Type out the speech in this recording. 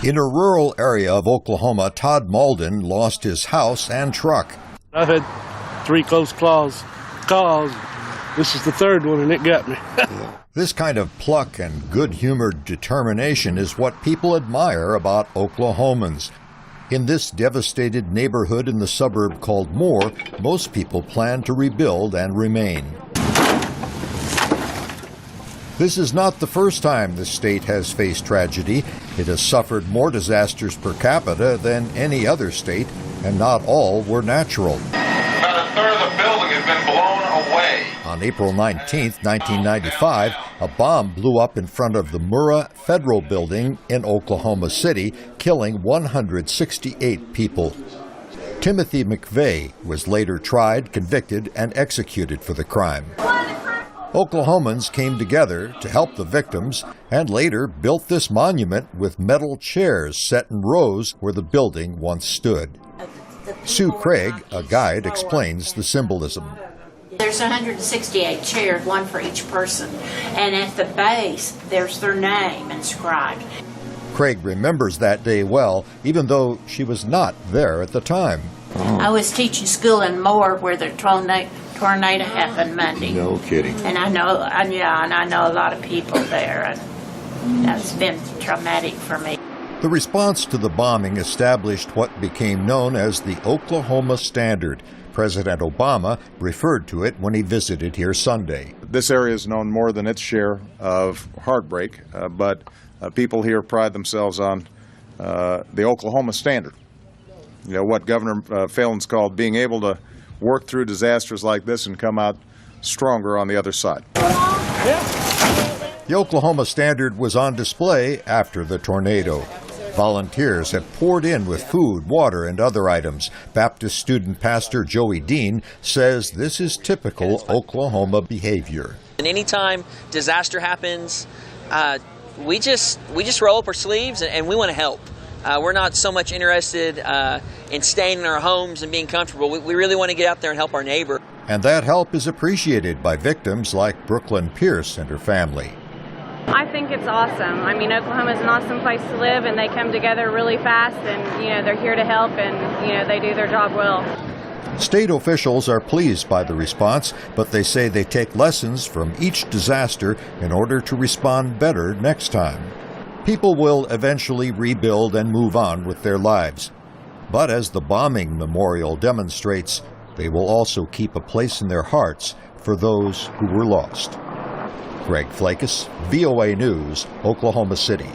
In a rural area of Oklahoma, Todd Malden lost his house and truck. I've had 3 close calls. This is the 3rd one, and it got me. This kind of pluck and good-humored determination is what people admire about Oklahomans. In this devastated neighborhood in the suburb called Moore, most people plan to rebuild and remain. This is not the first time the state has faced tragedy. It has suffered more disasters per capita than any other state, and not all were natural. About a third of the building has been blown away. On April 19, 1995, a bomb blew up in front of the Murrah Federal Building in Oklahoma City, killing 168 people. Timothy McVeigh was later tried, convicted, and executed for the crime. Oklahomans came together to help the victims and later built this monument with metal chairs set in rows where the building once stood. Sue Craig, a guide, explains the symbolism. There's 168 chairs, one for each person, and at the base there's their name inscribed. Craig remembers that day well, even though she was not there at the time. I was teaching school in Moore where the tornado happened Monday. No kidding. And I know a lot of people there, and that's been traumatic for me. The response to the bombing established what became known as the Oklahoma Standard. President Obama referred to it when he visited here Sunday. This area is known more than its share of heartbreak, but people here pride themselves on the Oklahoma Standard. You know, what Governor Phelan's called being able to work through disasters like this and come out stronger on the other side. The Oklahoma Standard was on display after the tornado. Volunteers have poured in with food, water, and other items. Baptist student pastor Joey Dean says this is typical Oklahoma behavior. And anytime disaster happens, we just roll up our sleeves and we want to help. We're not so much interested in staying in our homes and being comfortable. We really want to get out there and help our neighbor. And that help is appreciated by victims like Brooklyn Pierce and her family. I think it's awesome. I mean, Oklahoma is an awesome place to live, and they come together really fast, and, they're here to help, and, they do their job well. State officials are pleased by the response, but they say they take lessons from each disaster in order to respond better next time. People will eventually rebuild and move on with their lives. But as the bombing memorial demonstrates, they will also keep a place in their hearts for those who were lost. Greg Flakus, VOA News, Oklahoma City.